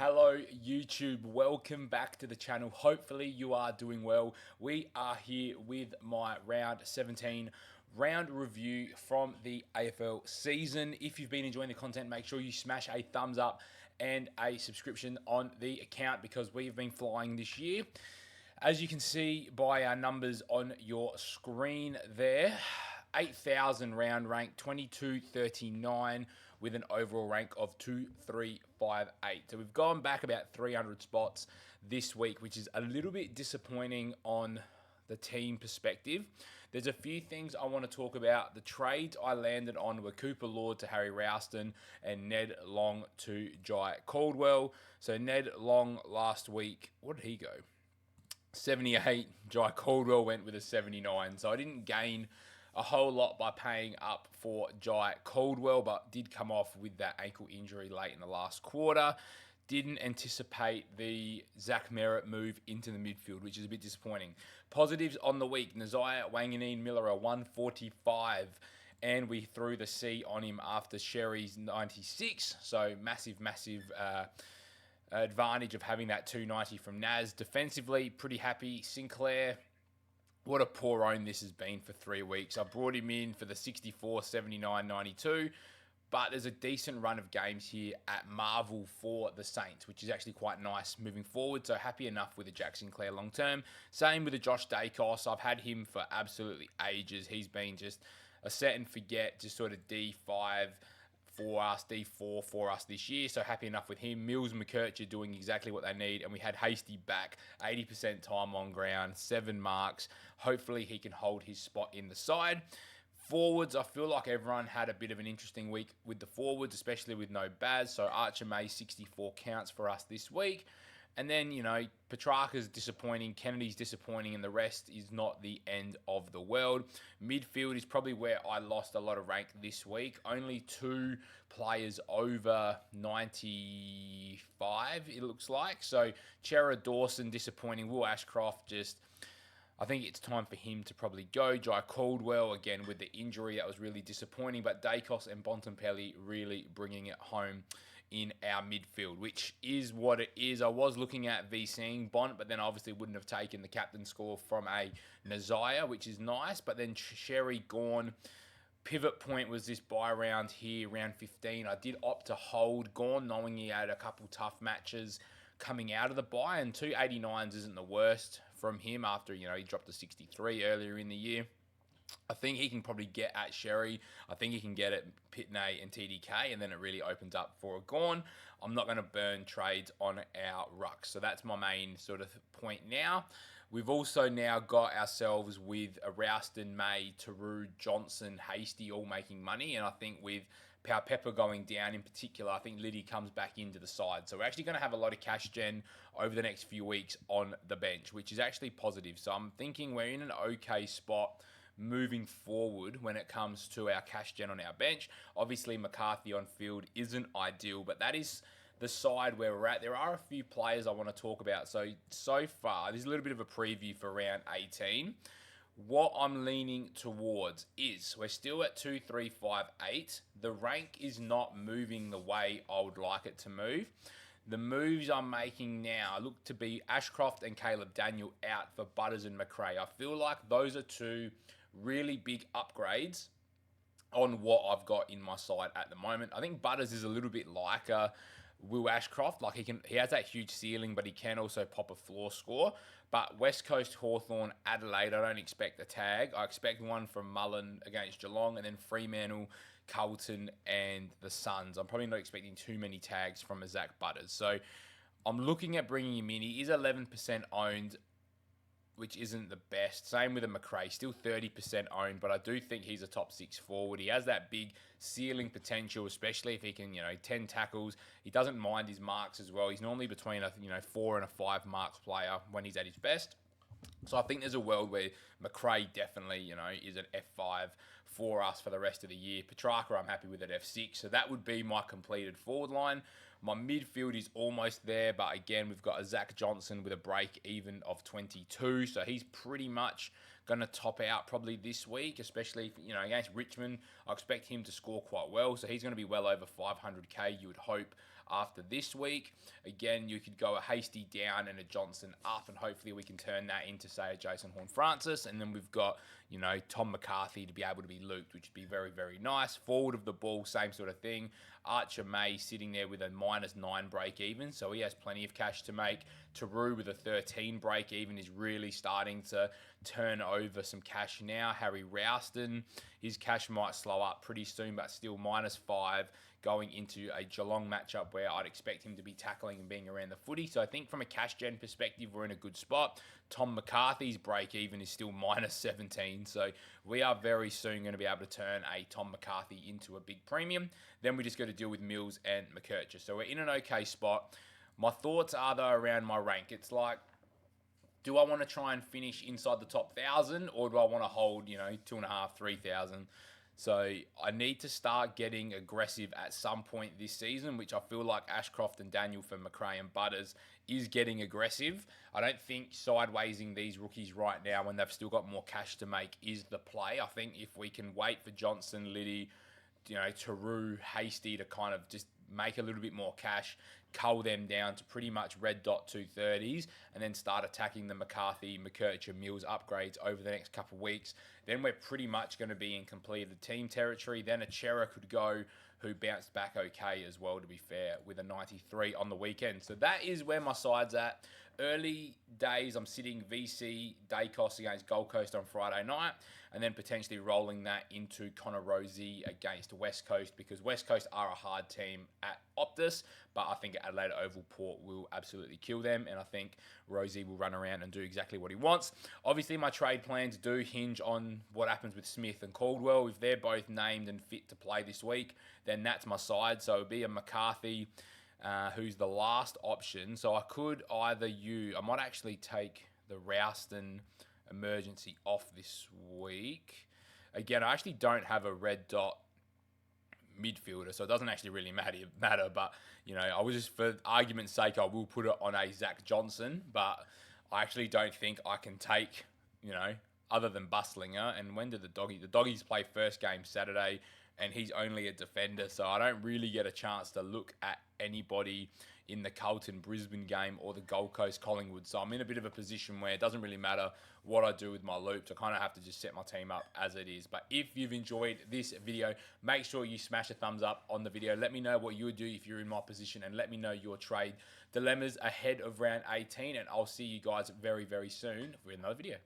Hello YouTube, welcome back to the channel. Hopefully you are doing well. We are here with my round 17 round review from the AFL season. If you've been enjoying the content, make sure you smash a thumbs up and a subscription on the account because we've been flying this year. As you can see by our numbers on your screen there, 8,000 round rank, 2239 with an overall rank of 2358. So we've gone back about 300 spots this week, which is a little bit disappointing on the team perspective. There's a few things I want to talk about. The trades I landed on were Cooper Lord to Harry Ralston and Ned Long to Jai Caldwell. So Ned Long last week, what did he go? 78. Jai Caldwell went with a 79. So I didn't gain a whole lot by paying up for Jai Caldwell, but did come off with that ankle injury late in the last quarter. Didn't anticipate the Zach Merritt move into the midfield, which is a bit disappointing. Positives on the week: Nazaya Wanganeen Miller, a 145, and we threw the C on him after Sherry's 96. So massive advantage of having that 290 from Naz. Defensively, pretty happy. Sinclair, what a poor own this has been for 3 weeks. I brought him in for the 64, 79, 92, but there's a decent run of games here at Marvel for the Saints, which is actually quite nice moving forward. So happy enough with the Jack Sinclair long term. Same with the Josh Dacos. I've had him for absolutely ages. He's been just a set and forget, just sort of D5 for us, D4 for us this year. So happy enough with him. Mills and McKercher doing exactly what they need. And we had Hasty back, 80% time on ground, 7 marks. Hopefully he can hold his spot in the side. Forwards, I feel like everyone had a bit of an interesting week with the forwards, especially with no Baz. So Archer May, 64 counts for us this week. And then, Petrarca's disappointing, Kennedy's disappointing, and the rest is not the end of the world. Midfield is probably where I lost a lot of rank this week. Only 2 players over 95, it looks like. So, Chera Dawson, disappointing. Will Ashcroft, I think it's time for him to probably go. Jai Caldwell, again, with the injury, that was really disappointing. But Dacos and Bontempelli really bringing it home in our midfield, which is what it is. I was looking at VCing Bont, but then obviously wouldn't have taken the captain score from a Nazaya, which is nice. But then Sherry Gawn, pivot point was this buy round here, round 15. I did opt to hold Gawn, knowing he had a couple tough matches coming out of the buy, and 289s isn't the worst from him after, he dropped to 63 earlier in the year. I think he can probably get at Sherry. I think he can get at Pitney and TDK, and then it really opens up for a Gawn. I'm not going to burn trades on our rucks. So that's my main sort of point now. We've also now got ourselves with a Ralston, May, Taru, Johnson, Hasty all making money. And I think with Pepper going down in particular, I think Liddy comes back into the side. So we're actually going to have a lot of cash gen over the next few weeks on the bench, which is actually positive. So I'm thinking we're in an okay spot moving forward when it comes to our cash gen on our bench. Obviously, McCarthy on field isn't ideal, but that is the side where we're at. There are a few players I want to talk about. So far, this is a little bit of a preview for round 18. What I'm leaning towards is we're still at 2-3-5-8. The rank is not moving the way I would like it to move. The moves I'm making now look to be Ashcroft and Caleb Daniel out for Butters and McRae. I feel like those are 2 really big upgrades on what I've got in my side at the moment. I think Butters is a little bit like Will Ashcroft. Like he has that huge ceiling, but he can also pop a floor score. But West Coast, Hawthorn, Adelaide, I don't expect a tag. I expect one from Mullen against Geelong, and then Fremantle, Carlton, and the Suns. I'm probably not expecting too many tags from a Zach Butters. So I'm looking at bringing him in. He is 11% owned, which isn't the best. Same with a McRae, still 30% owned, but I do think he's a top 6 forward. He has that big ceiling potential, especially if he can, 10 tackles. He doesn't mind his marks as well. He's normally between a, 4 and a 5 marks player when he's at his best. So I think there's a world where McRae definitely, is an F5 for us for the rest of the year. Petrarca, I'm happy with at F6. So that would be my completed forward line. My midfield is almost there, but again, we've got a Zach Johnson with a break even of 22. So he's pretty much going to top out probably this week, especially against Richmond. I expect him to score quite well. So he's going to be well over 500k, you would hope, after this week. Again, you could go a Hasty down and a Johnson up, and hopefully we can turn that into, say, a Jason Horne-Francis. And then we've got, Tom McCarthy to be able to be looped, which would be very, very nice. Forward of the ball, same sort of thing. Archer May sitting there with a -9 break even, so he has plenty of cash to make. Taru with a 13 break even is really starting to turn over some cash now. Harry Rouston, his cash might slow up pretty soon, but still -5 going into a Geelong matchup where I'd expect him to be tackling and being around the footy. So I think from a cash gen perspective, we're in a good spot. Tom McCarthy's break even is still -17. So we are very soon going to be able to turn a Tom McCarthy into a big premium. Then we just got to deal with Mills and McKercher. So we're in an okay spot. My thoughts are, though, around my rank. It's like, do I want to try and finish inside the top 1,000, or do I want to hold, 2,500, 3,000? So I need to start getting aggressive at some point this season, which I feel like Ashcroft and Daniel for McRae and Butters is getting aggressive. I don't think sidewaysing these rookies right now when they've still got more cash to make is the play. I think if we can wait for Johnson, Liddy, Taru, Hasty to kind of just make a little bit more cash, cull them down to pretty much red dot 230s, and then start attacking the McCarthy, McKercher, Mills upgrades over the next couple of weeks, then we're pretty much going to be in completed team territory. Then a Chera could go, who bounced back okay as well, to be fair, with a 93 on the weekend. So that is where my side's at. Early days, I'm sitting VC Dacos against Gold Coast on Friday night, and then potentially rolling that into Connor Rosie against West Coast, because West Coast are a hard team at Optus, but I think Adelaide Oval Port will absolutely kill them, and I think Rosie will run around and do exactly what he wants. Obviously, my trade plans do hinge on what happens with Smith and Caldwell. If they're both named and fit to play this week, then that's my side. So it'd be a McCarthy, who's the last option. So I could I might actually take the Rouston emergency off this week. Again, I actually don't have a red dot midfielder, so it doesn't actually really matter. But, I was just, for argument's sake, I will put it on a Zach Johnson, but I actually don't think I can take, other than Bustlinger. And when did the doggies play first game Saturday, and he's only a defender, so I don't really get a chance to look at anybody in the Carlton-Brisbane game or the Gold Coast-Collingwood. So I'm in a bit of a position where it doesn't really matter what I do with my loops. I kind of have to just set my team up as it is. But if you've enjoyed this video, make sure you smash a thumbs up on the video. Let me know what you would do if you're in my position, and let me know your trade dilemmas ahead of round 18. And I'll see you guys very, very soon for another video.